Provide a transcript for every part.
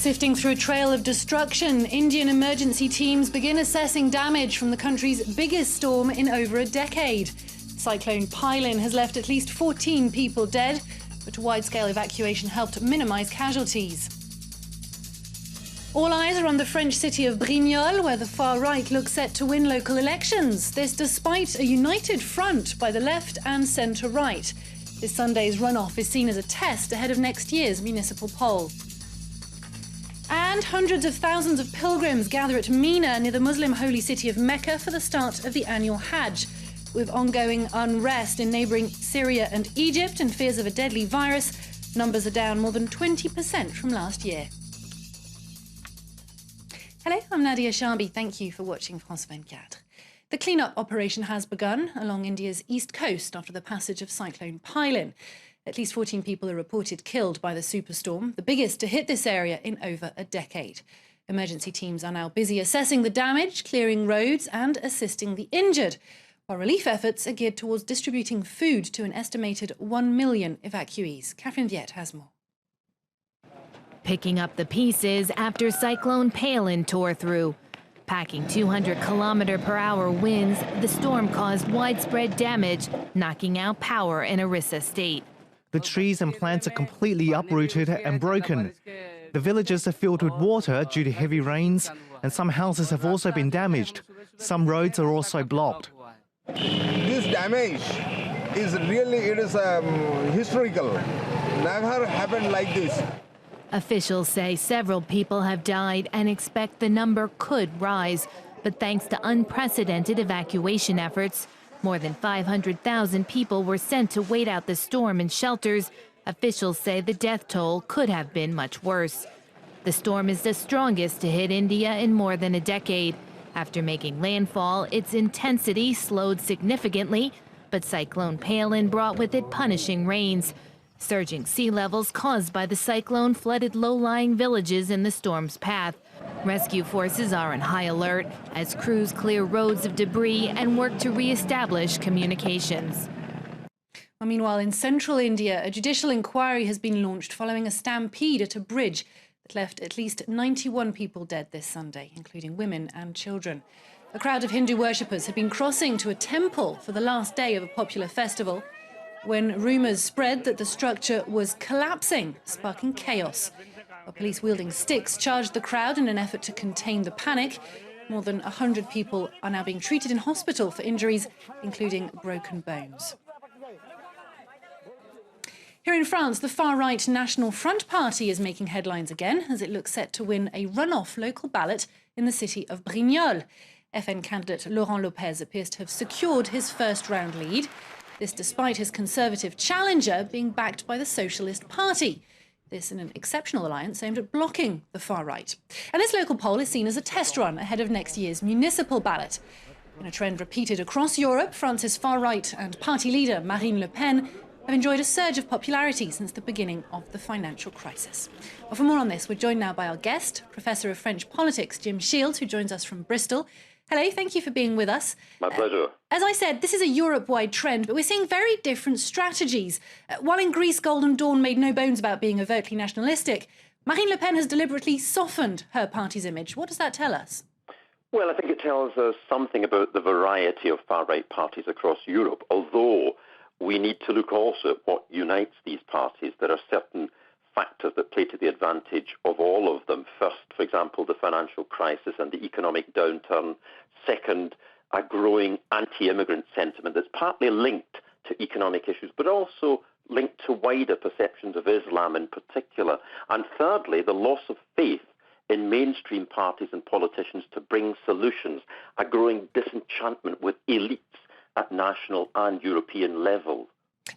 Sifting through a trail of destruction, Indian emergency teams begin assessing damage from the country's biggest storm in over a decade. Cyclone Pailin has left at least 14 people dead, but wide-scale evacuation helped minimize casualties. All eyes are on the French city of Brignoles, where the far right looks set to win local elections. This despite a united front by the left and centre-right. This Sunday's runoff is seen as a test ahead of next year's municipal poll. And hundreds of thousands of pilgrims gather at Mina, near the Muslim holy city of Mecca, for the start of the annual Hajj. With ongoing unrest in neighbouring Syria and Egypt and fears of a deadly virus, numbers are down more than 20% from last year. Hello, I'm Nadia Sharbi. Thank you for watching France 24. The clean-up operation has begun along India's east coast after the passage of Cyclone Pailin. At least 14 people are reported killed by the superstorm, the biggest to hit this area in over a decade. Emergency teams are now busy assessing the damage, clearing roads and assisting the injured, while relief efforts are geared towards distributing food to an estimated 1 million evacuees. Catherine Viette has more. Picking up the pieces after Cyclone Pailin tore through. Packing 200-kilometer-per-hour winds, the storm caused widespread damage, knocking out power in Orissa state. The trees and plants are completely uprooted and broken. The villages are filled with water due to heavy rains, and some houses have also been damaged. Some roads are also blocked. This damage is really, historical. Never happened like this. Officials say several people have died and expect the number could rise. But thanks to unprecedented evacuation efforts, more than 500,000 people were sent to wait out the storm in shelters. Officials say the death toll could have been much worse. The storm is the strongest to hit India in more than a decade. After making landfall, its intensity slowed significantly, but Cyclone Pailin brought with it punishing rains. Surging sea levels caused by the cyclone flooded low-lying villages in the storm's path. Rescue forces are on high alert as crews clear roads of debris and work to re-establish communications. Well, meanwhile, in central India, a judicial inquiry has been launched following a stampede at a bridge that left at least 91 people dead this Sunday, including women and children. A crowd of Hindu worshippers had been crossing to a temple for the last day of a popular festival when rumours spread that the structure was collapsing, sparking chaos. While police wielding sticks charged the crowd in an effort to contain the panic. More than 100 people are now being treated in hospital for injuries, including broken bones. Here in France, the far-right National Front Party is making headlines again as it looks set to win a runoff local ballot in the city of Brignoles. FN candidate Laurent Lopez appears to have secured his first-round lead. This despite his Conservative challenger being backed by the Socialist Party. This in an exceptional alliance aimed at blocking the far right. And this local poll is seen as a test run ahead of next year's municipal ballot. In a trend repeated across Europe, France's far right and party leader Marine Le Pen have enjoyed a surge of popularity since the beginning of the financial crisis. Well, for more on this, we're joined now by our guest, Professor of French Politics, Jim Shields, who joins us from Bristol. Hello, thank you for being with us. My pleasure. As I said, this is a Europe-wide trend, but we're seeing very different strategies. While in Greece, Golden Dawn made no bones about being overtly nationalistic, Marine Le Pen has deliberately softened her party's image. What does that tell us? Well, I think it tells us something about the variety of far-right parties across Europe, although we need to look also at what unites these parties. There are certain factors that play to the advantage of all of them. First, for example, the financial crisis and the economic downturn. Second, a growing anti-immigrant sentiment that's partly linked to economic issues, but also linked to wider perceptions of Islam in particular. And thirdly, the loss of faith in mainstream parties and politicians to bring solutions, a growing disenchantment with elites at national and European level.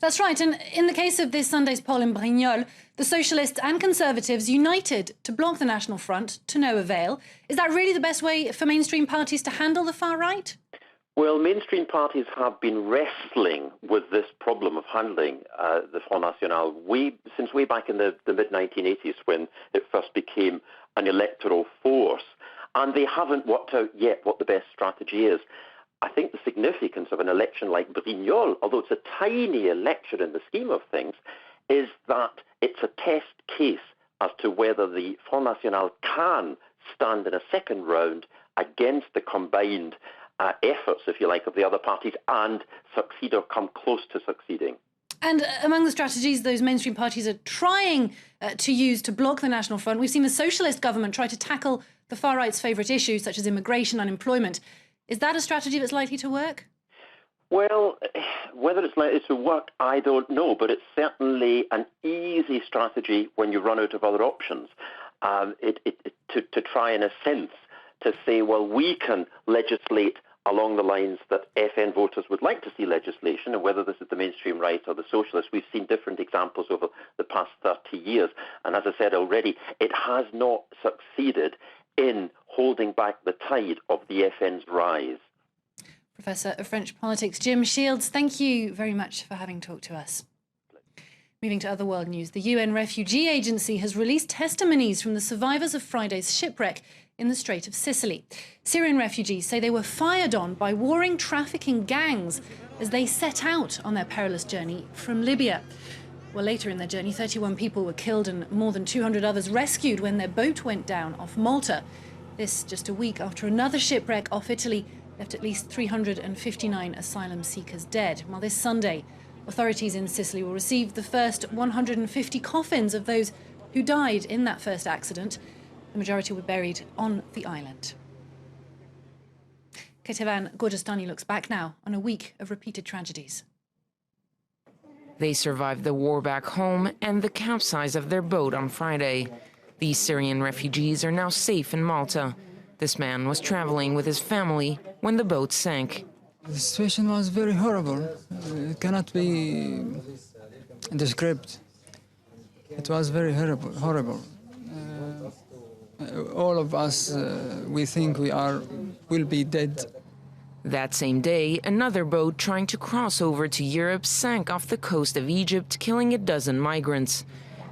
That's right. And in the case of this Sunday's poll in Brignoles, the Socialists and Conservatives united to block the National Front to no avail. Is that really the best way for mainstream parties to handle the far right? Well, mainstream parties have been wrestling with this problem of handling the Front National since way back in the mid-1980s when it first became an electoral force. And they haven't worked out yet what the best strategy is. I think the significance of an election like Brignoles, although it's a tiny election in the scheme of things, is that it's a test case as to whether the Front National can stand in a second round against the combined efforts, if you like, of the other parties and succeed or come close to succeeding. And among the strategies those mainstream parties are trying to use to block the National Front, we've seen the socialist government try to tackle the far right's favourite issues, such as immigration, unemployment. Is that a strategy that's likely to work? Well, whether it's likely to work, I don't know, but it's certainly an easy strategy when you run out of other options. To try, in a sense, to say, well, we can legislate along the lines that FN voters would like to see legislation, and whether this is the mainstream right or the socialists, we've seen different examples over the past 30 years. And as I said already, it has not succeeded in holding back the tide of the FN's rise. Professor of French Politics Jim Shields, thank you very much for having talked to us. Moving to other world news, the UN Refugee Agency has released testimonies from the survivors of Friday's shipwreck in the Strait of Sicily. Syrian refugees say they were fired on by warring trafficking gangs as they set out on their perilous journey from Libya. Well, later in their journey, 31 people were killed and more than 200 others rescued when their boat went down off Malta. This just a week after another shipwreck off Italy left at least 359 asylum seekers dead. While this Sunday, authorities in Sicily will receive the first 150 coffins of those who died in that first accident. The majority were buried on the island. Ketevan Gorjestani looks back now on a week of repeated tragedies. They survived the war back home and the capsize of their boat on Friday. These Syrian refugees are now safe in Malta. This man was traveling with his family when the boat sank. The situation was very horrible. It cannot be described. It was very horrible. All of us, we think will be dead. That same day, another boat trying to cross over to Europe sank off the coast of Egypt, killing a dozen migrants.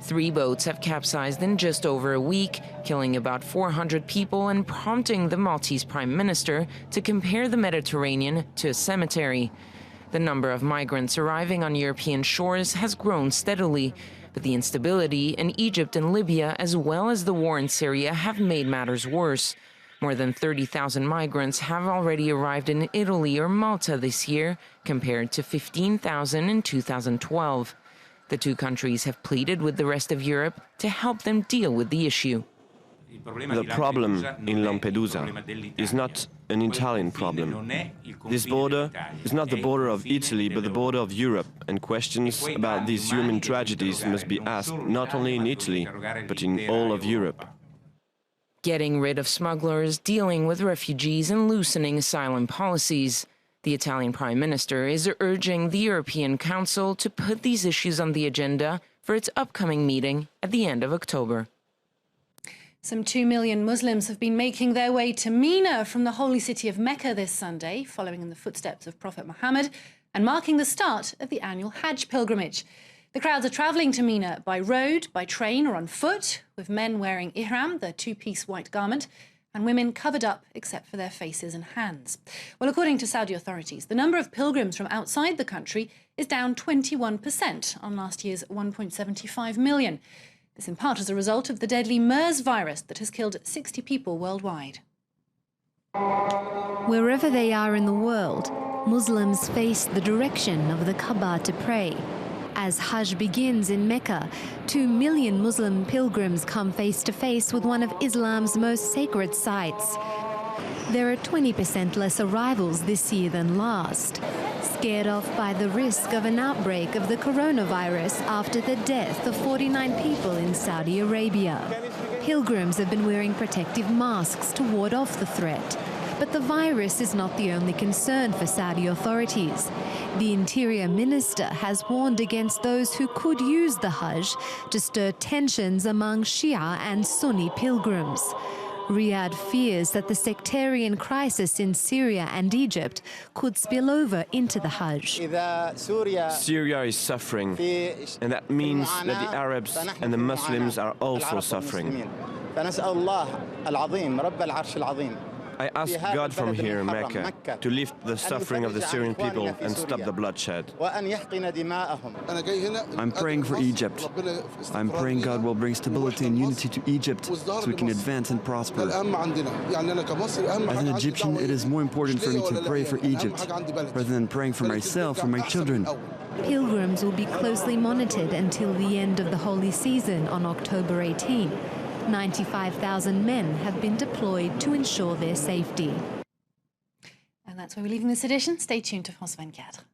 3 boats have capsized in just over a week, killing about 400 people and prompting the Maltese Prime Minister to compare the Mediterranean to a cemetery. The number of migrants arriving on European shores has grown steadily, but the instability in Egypt and Libya, as well as the war in Syria, have made matters worse. More than 30,000 migrants have already arrived in Italy or Malta this year, compared to 15,000 in 2012. The two countries have pleaded with the rest of Europe to help them deal with the issue. The problem in Lampedusa is not an Italian problem. This border is not the border of Italy, but the border of Europe, and questions about these human tragedies must be asked not only in Italy, but in all of Europe. Getting rid of smugglers, dealing with refugees, and loosening asylum policies. The Italian Prime Minister is urging the European Council to put these issues on the agenda for its upcoming meeting at the end of October. Some 2 million Muslims have been making their way to Mina from the holy city of Mecca this Sunday, following in the footsteps of Prophet Muhammad and marking the start of the annual Hajj pilgrimage. The crowds are travelling to Mina by road, by train or on foot, with men wearing ihram, the 2-piece white garment, and women covered up except for their faces and hands. Well, according to Saudi authorities, the number of pilgrims from outside the country is down 21% on last year's 1.75 million. This in part as a result of the deadly MERS virus that has killed 60 people worldwide. Wherever they are in the world, Muslims face the direction of the Kaaba to pray. As Hajj begins in Mecca, 2 million Muslim pilgrims come face to face with one of Islam's most sacred sites. There are 20% less arrivals this year than last, scared off by the risk of an outbreak of the coronavirus after the death of 49 people in Saudi Arabia. Pilgrims have been wearing protective masks to ward off the threat. But the virus is not the only concern for Saudi authorities. The Interior Minister has warned against those who could use the Hajj to stir tensions among Shia and Sunni pilgrims. Riyadh fears that the sectarian crisis in Syria and Egypt could spill over into the Hajj. Syria is suffering, and that means that the Arabs and the Muslims are also suffering. I ask God from here in Mecca to lift the suffering of the Syrian people and stop the bloodshed. I'm praying for Egypt. I'm praying God will bring stability and unity to Egypt so we can advance and prosper. As an Egyptian, it is more important for me to pray for Egypt rather than praying for myself or my children. Pilgrims will be closely monitored until the end of the holy season on October 18. 95,000 men have been deployed to ensure their safety. And that's where we're leaving this edition. Stay tuned to France 24.